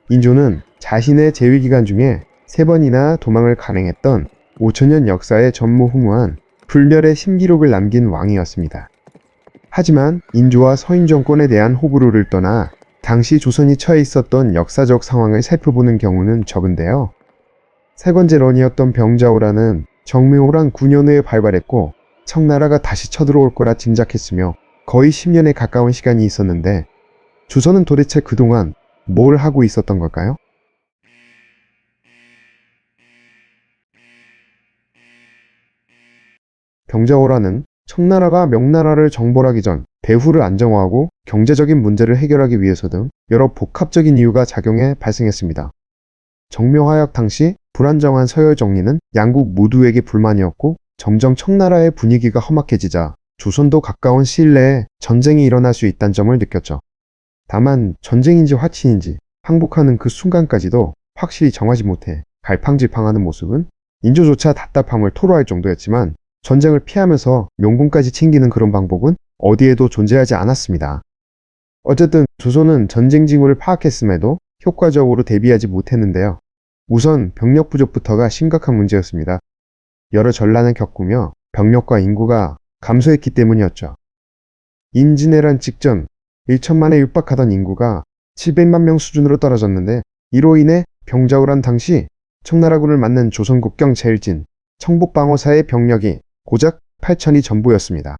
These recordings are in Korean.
인조는 자신의 재위기간 중에 3번이나 도망을 간행했던 5천년 역사의 전무후무한 불멸의 신기록을 남긴 왕이었습니다. 하지만 인조와 서인 정권에 대한 호불호를 떠나 당시 조선이 처해 있었던 역사적 상황을 살펴보는 경우는 적은데요. 세건제론이었던 병자호란은 정묘호란 9년 후에 발발했고 청나라가 다시 쳐들어올 거라 짐작했으며 거의 10년에 가까운 시간이 있었는데 조선은 도대체 그동안 뭘 하고 있었던 걸까요? 병자호란은 청나라가 명나라를 정벌하기 전 대후를 안정화하고 경제적인 문제를 해결하기 위해서 등 여러 복합적인 이유가 작용해 발생했습니다. 정묘화약 당시 불안정한 서열 정리는 양국 모두에게 불만이었고 점점 청나라의 분위기가 험악해지자 조선도 가까운 시일 내에 전쟁이 일어날 수 있다는 점을 느꼈죠. 다만 전쟁인지 화친인지 항복하는 그 순간까지도 확실히 정하지 못해 갈팡질팡하는 모습은 인조조차 답답함을 토로할 정도였지만 전쟁을 피하면서 명분까지 챙기는 그런 방법은 어디에도 존재하지 않았습니다. 어쨌든 조선은 전쟁 징후를 파악했음에도 효과적으로 대비하지 못했는데요. 우선 병력 부족부터가 심각한 문제였습니다. 여러 전란을 겪으며 병력과 인구가 감소했기 때문이었죠. 임진왜란 직전 1천만에 육박하던 인구가 700만 명 수준으로 떨어졌는데 이로 인해 병자호란 당시 청나라군을 맡는 조선국경 제일진 청복방어사의 병력이 고작 8천이 전부였습니다.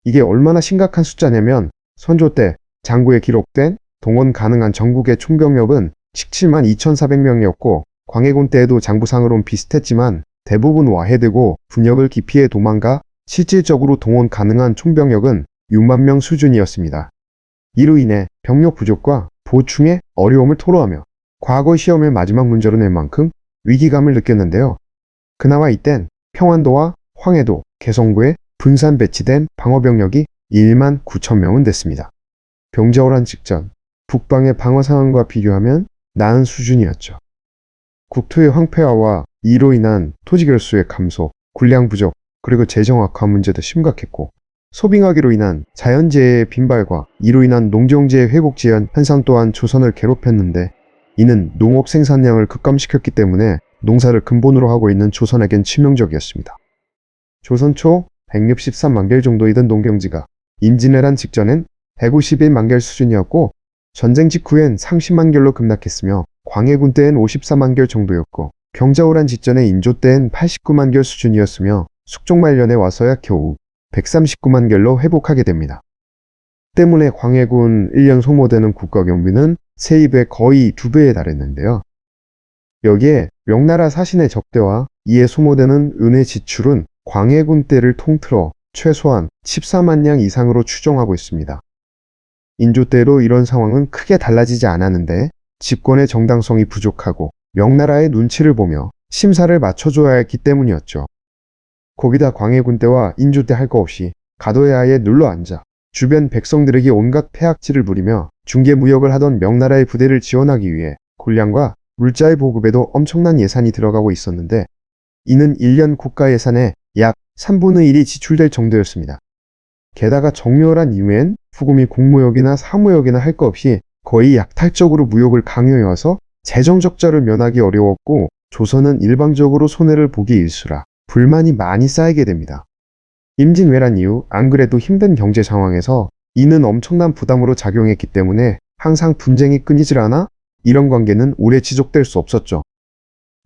이게 얼마나 심각한 숫자냐면 선조 때 장구에 기록된 동원 가능한 전국의 총병력은 17만 2,400명이었고 광해군 때에도 장부상으론 비슷했지만 대부분 와해되고 군역을 기피해 도망가 실질적으로 동원 가능한 총병력은 6만 명 수준이었습니다. 이로 인해 병력 부족과 보충에 어려움을 토로하며 과거 시험의 마지막 문제로 낼 만큼 위기감을 느꼈는데요. 그나마 이땐 평안도와 황해도, 개성구에 분산 배치된 방어병력이 1만 9천 명은 됐습니다. 병자호란 직전 북방의 방어 상황과 비교하면 나은 수준이었죠. 국토의 황폐화와 이로 인한 토지 결수의 감소, 군량 부족, 그리고 재정 악화 문제도 심각했고 소빙하기로 인한 자연재해의 빈발과 이로 인한 농경재해 회복 지연 현상 또한 조선을 괴롭혔는데 이는 농업 생산량을 급감시켰기 때문에 농사를 근본으로 하고 있는 조선에겐 치명적이었습니다. 조선 초 163만 개 정도이던 농경지가 임진왜란 직전엔 151만 개 수준이었고 전쟁 직후엔 30만 개로 급락했으며 광해군 때엔 54만 개 정도였고 병자호란 직전에 인조 때엔 89만 개 수준이었으며 숙종 말년에 와서야 겨우 139만 개로 회복하게 됩니다. 때문에 광해군 1년 소모되는 국가경비는 세입의 거의 2배에 달했는데요. 여기에 명나라 사신의 적대와 이에 소모되는 은의 지출은 광해군 때를 통틀어 최소한 14만 량 이상으로 추정하고 있습니다. 인조 때로 이런 상황은 크게 달라지지 않았는데 집권의 정당성이 부족하고 명나라의 눈치를 보며 심사를 맞춰줘야 했기 때문이었죠. 거기다 광해군 때와 인조 때 할 거 없이 가도의 하에 눌러앉아 주변 백성들에게 온갖 폐악질을 부리며 중개무역을 하던 명나라의 부대를 지원하기 위해 군량과 물자의 보급에도 엄청난 예산이 들어가고 있었는데 이는 1년 국가 예산의 약 3분의 1이 지출될 정도였습니다. 게다가 정묘호란 이후엔 후금이 공무역이나 사무역이나 할 거 없이 거의 약탈적으로 무역을 강요해와서 재정 적자를 면하기 어려웠고 조선은 일방적으로 손해를 보기 일쑤라 불만이 많이 쌓이게 됩니다. 임진왜란 이후 안 그래도 힘든 경제 상황에서 이는 엄청난 부담으로 작용했기 때문에 항상 분쟁이 끊이질 않아 이런 관계는 오래 지속될 수 없었죠.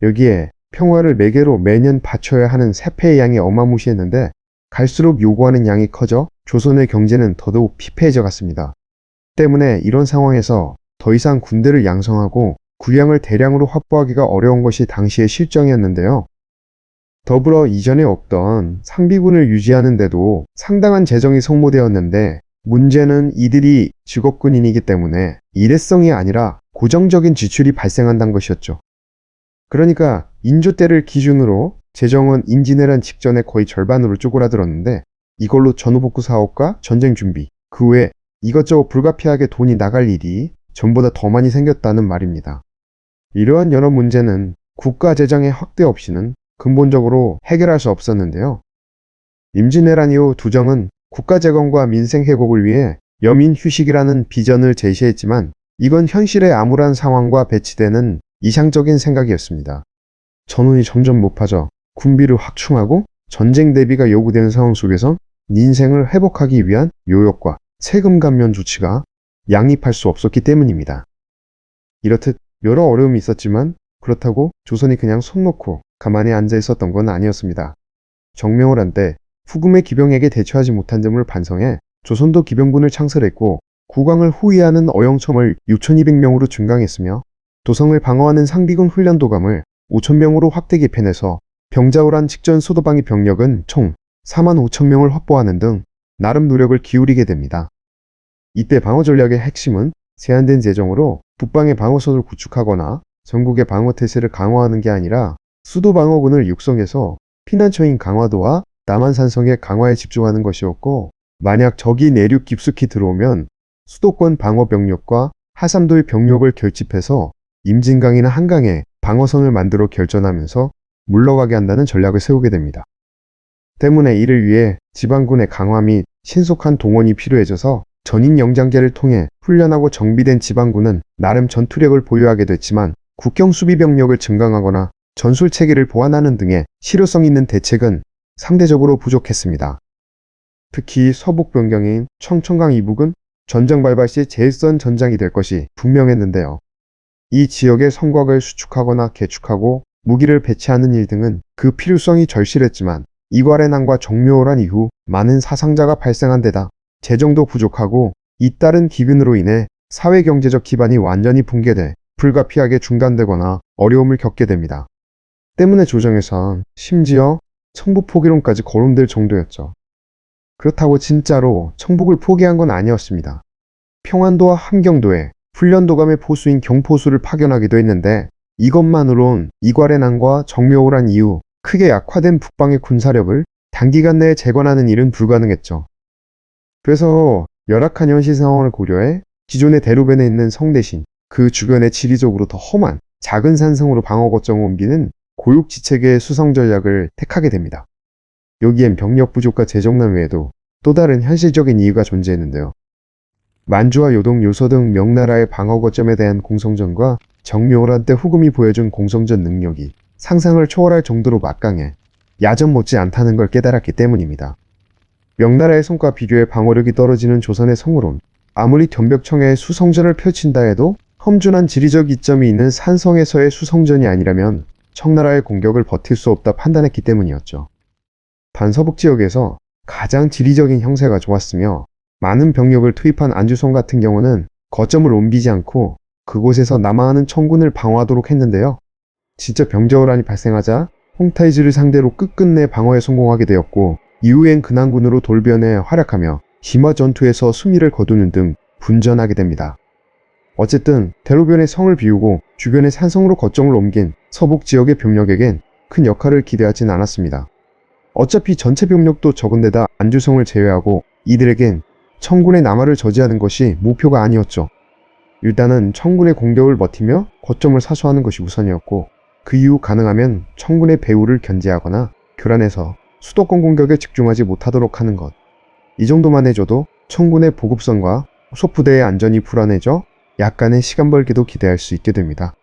여기에 평화를 매개로 매년 바쳐야 하는 세패의 양이 어마무시했는데 갈수록 요구하는 양이 커져 조선의 경제는 더더욱 피폐해져 갔습니다. 때문에 이런 상황에서 더 이상 군대를 양성하고 군량을 대량으로 확보하기가 어려운 것이 당시의 실정이었는데요. 더불어 이전에 없던 상비군을 유지하는 데도 상당한 재정이 소모되었는데 문제는 이들이 직업군인이기 때문에 일회성이 아니라 고정적인 지출이 발생한다는 것이었죠. 그러니까 인조 때를 기준으로 재정은 임진왜란 직전에 거의 절반으로 쪼그라들었는데 이걸로 전후복구 사업과 전쟁 준비, 그 외에 이것저것 불가피하게 돈이 나갈 일이 전보다 더 많이 생겼다는 말입니다. 이러한 여러 문제는 국가 재정의 확대 없이는 근본적으로 해결할 수 없었는데요. 임진왜란 이후 두정은 국가 재건과 민생 회복을 위해 여민 휴식이라는 비전을 제시했지만 이건 현실의 암울한 상황과 배치되는 이상적인 생각이었습니다. 전운이 점점 높아져 군비를 확충하고 전쟁 대비가 요구되는 상황 속에서 민생을 회복하기 위한 요역과 세금 감면 조치가 양립할 수 없었기 때문입니다. 이렇듯 여러 어려움이 있었지만 그렇다고 조선이 그냥 손 놓고 가만히 앉아 있었던 건 아니었습니다. 정명호란 때 후금의 기병에게 대처하지 못한 점을 반성해 조선도 기병군을 창설했고 국왕을 호위하는 어영첨을 6,200명으로 증강했으며 도성을 방어하는 상비군 훈련도감을 5,000명으로 확대 개편해서 병자호란 직전 소도방위 병력은 총 45,000명을 확보하는 등 나름 노력을 기울이게 됩니다. 이때 방어 전략의 핵심은 제한된 재정으로 북방의 방어선을 구축하거나 전국의 방어 태세를 강화하는 게 아니라 수도 방어군을 육성해서 피난처인 강화도와 남한산성의 강화에 집중하는 것이었고, 만약 적이 내륙 깊숙이 들어오면 수도권 방어 병력과 하삼도의 병력을 결집해서 임진강이나 한강에 방어선을 만들어 결전하면서 물러가게 한다는 전략을 세우게 됩니다. 때문에 이를 위해 지방군의 강화 및 신속한 동원이 필요해져서 전임 영장제를 통해 훈련하고 정비된 지방군은 나름 전투력을 보유하게 됐지만 국경 수비 병력을 증강하거나 전술 체계를 보완하는 등의 실효성 있는 대책은 상대적으로 부족했습니다. 특히 서북 변경인 청천강 이북은 전장 발발 시 제일선 전장이 될 것이 분명했는데요. 이 지역의 성곽을 수축하거나 개축하고 무기를 배치하는 일 등은 그 필요성이 절실했지만 이괄의 난과 정묘호란 이후 많은 사상자가 발생한 데다 재정도 부족하고 잇따른 기근으로 인해 사회경제적 기반이 완전히 붕괴돼 불가피하게 중단되거나 어려움을 겪게 됩니다. 때문에 조정에선 심지어 청북 포기론까지 거론될 정도였죠. 그렇다고 진짜로 청북을 포기한 건 아니었습니다. 평안도와 함경도에 훈련도감의 포수인 경포수를 파견하기도 했는데 이것만으론 이괄의 난과 정묘호란 이후 크게 약화된 북방의 군사력을 단기간 내에 재건하는 일은 불가능했죠. 그래서 열악한 현실 상황을 고려해 기존의 대로변에 있는 성대신, 그 주변의 지리적으로 더 험한 작은 산성으로 방어 거점을 옮기는 고육지책의 수성 전략을 택하게 됩니다. 여기엔 병력 부족과 재정난 외에도 또 다른 현실적인 이유가 존재했는데요. 만주와 요동, 요서 등 명나라의 방어 거점에 대한 공성전과 정묘호란 때 후금이 보여준 공성전 능력이 상상을 초월할 정도로 막강해 야전 못지 않다는 걸 깨달았기 때문입니다. 명나라의 성과 비교해 방어력이 떨어지는 조선의 성으론, 아무리 견벽청에 수성전을 펼친다 해도 험준한 지리적 이점이 있는 산성에서의 수성전이 아니라면 청나라의 공격을 버틸 수 없다 판단했기 때문이었죠. 반서북 지역에서 가장 지리적인 형세가 좋았으며 많은 병력을 투입한 안주성 같은 경우는 거점을 옮기지 않고 그곳에서 남하하는 청군을 방어하도록 했는데요. 진짜 병자호란이 발생하자 홍타이즈를 상대로 끝끝내 방어에 성공하게 되었고 이후엔 근안군으로 돌변해 활약하며 심화 전투에서 승리를 거두는 등 분전하게 됩니다. 어쨌든 대로변의 성을 비우고 주변의 산성으로 거점을 옮긴 서북 지역의 병력에겐 큰 역할을 기대하진 않았습니다. 어차피 전체 병력도 적은데다 안주성을 제외하고 이들에겐 청군의 남하를 저지하는 것이 목표가 아니었죠. 일단은 청군의 공격을 버티며 거점을 사수하는 것이 우선이었고 그 이후 가능하면 청군의 배후를 견제하거나 교란해서 수도권 공격에 집중하지 못하도록 하는 것. 이 정도만 해줘도 청군의 보급선과 소부대의 안전이 불안해져 약간의 시간 벌기도 기대할 수 있게 됩니다.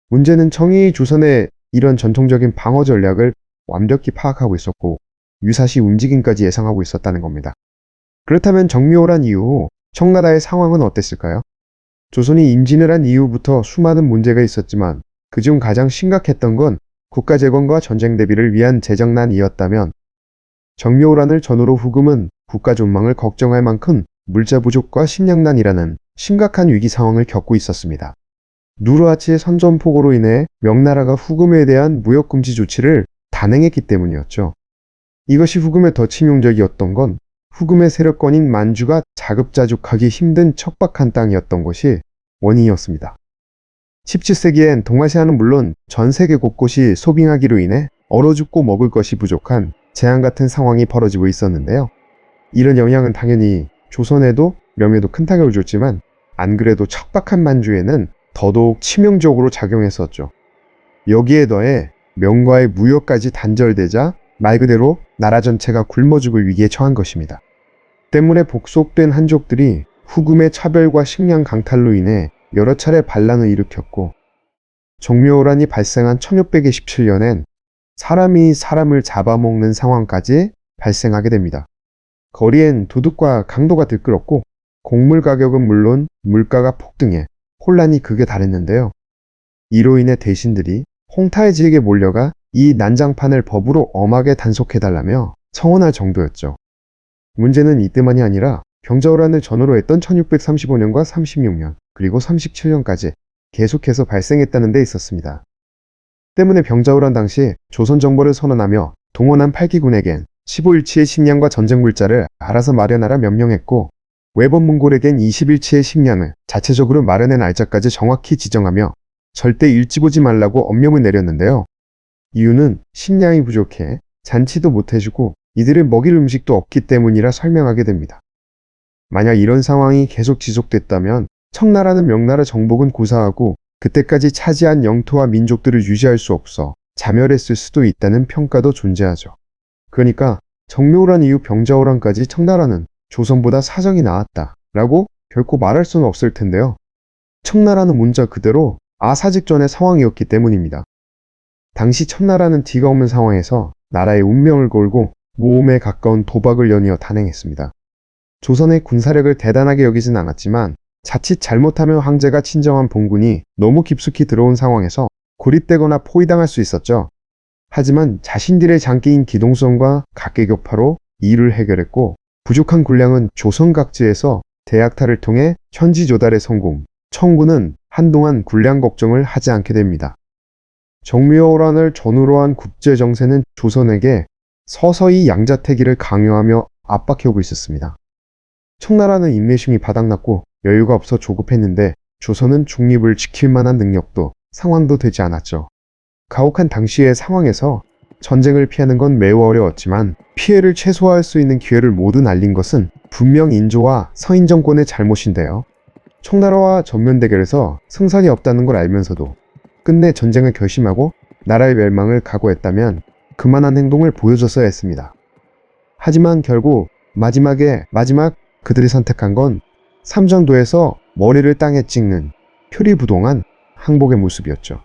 문제는 청이 조선의 이런 전통적인 방어 전략을 완벽히 파악하고 있었고 유사시 움직임까지 예상하고 있었다는 겁니다. 그렇다면 정묘호란 이후 청나라의 상황은 어땠을까요? 조선이 임진을 한 이후부터 수많은 문제가 있었지만 그중 가장 심각했던 건 국가 재건과 전쟁 대비를 위한 재정난이었다면 정묘호란을 전후로 후금은 국가 존망을 걱정할 만큼 물자 부족과 식량난이라는 심각한 위기 상황을 겪고 있었습니다. 누르하치의 선전포고로 인해 명나라가 후금에 대한 무역금지 조치를 단행했기 때문이었죠. 이것이 후금에 더 치명적이었던 건 후금의 세력권인 만주가 자급자족하기 힘든 척박한 땅이었던 것이 원인이었습니다. 17세기엔 동아시아는 물론 전 세계 곳곳이 소빙하기로 인해 얼어 죽고 먹을 것이 부족한 재앙 같은 상황이 벌어지고 있었는데요. 이런 영향은 당연히 조선에도 명예도 큰 타격을 줬지만 안 그래도 척박한 만주에는 더더욱 치명적으로 작용했었죠. 여기에 더해 명과의 무역까지 단절되자 말 그대로 나라 전체가 굶어 죽을 위기에 처한 것입니다. 때문에 복속된 한족들이 후금의 차별과 식량 강탈로 인해 여러 차례 반란을 일으켰고 정묘호란이 발생한 1627년엔 사람이 사람을 잡아먹는 상황까지 발생하게 됩니다. 거리엔 도둑과 강도가 들끓었고 곡물 가격은 물론 물가가 폭등해 혼란이 극에 달했는데요. 이로 인해 대신들이 홍타의 지역에 몰려가 이 난장판을 법으로 엄하게 단속해달라며 청원할 정도였죠. 문제는 이때만이 아니라 병자호란을 전후로 했던 1635년과 36년 그리고 37년까지 계속해서 발생했다는 데 있었습니다. 때문에 병자호란 당시 조선 정벌을 선언하며 동원한 팔기군에겐 15일치의 식량과 전쟁 물자를 알아서 마련하라 명령했고 외번 몽골에겐 20일치의 식량을 자체적으로 마련해 날짜까지 정확히 지정하며 절대 일찍 오지 말라고 엄명을 내렸는데요. 이유는 식량이 부족해 잔치도 못해주고 이들을 먹일 음식도 없기 때문이라 설명하게 됩니다. 만약 이런 상황이 계속 지속됐다면 청나라는 명나라 정복은 고사하고 그때까지 차지한 영토와 민족들을 유지할 수 없어 자멸했을 수도 있다는 평가도 존재하죠. 그러니까 정묘호란 이후 병자호란까지 청나라는 조선보다 사정이 나았다라고 결코 말할 수는 없을 텐데요. 청나라는 문자 그대로 아사직전의 상황이었기 때문입니다. 당시 청나라는 뒤가 없는 상황에서 나라의 운명을 걸고 모험에 가까운 도박을 연이어 단행했습니다. 조선의 군사력을 대단하게 여기진 않았지만 자칫 잘못하면 황제가 친정한 봉군이 너무 깊숙이 들어온 상황에서 고립되거나 포위당할 수 있었죠. 하지만 자신들의 장기인 기동성과 각계격파로 이를 해결했고 부족한 군량은 조선 각지에서 대약탈을 통해 현지 조달에 성공, 청군은 한동안 군량 걱정을 하지 않게 됩니다. 정묘호란을 전후로 한 국제정세는 조선에게 서서히 양자태기를 강요하며 압박해오고 있었습니다. 청나라는 인내심이 바닥났고 여유가 없어 조급했는데 조선은 중립을 지킬 만한 능력도 상황도 되지 않았죠. 가혹한 당시의 상황에서 전쟁을 피하는 건 매우 어려웠지만 피해를 최소화할 수 있는 기회를 모두 날린 것은 분명 인조와 서인 정권의 잘못인데요. 청나라와 전면 대결에서 승산이 없다는 걸 알면서도 끝내 전쟁을 결심하고 나라의 멸망을 각오했다면 그만한 행동을 보여줬어야 했습니다. 하지만 결국 마지막 그들이 선택한 건 삼전도에서 머리를 땅에 찍는 표리부동한 항복의 모습이었죠.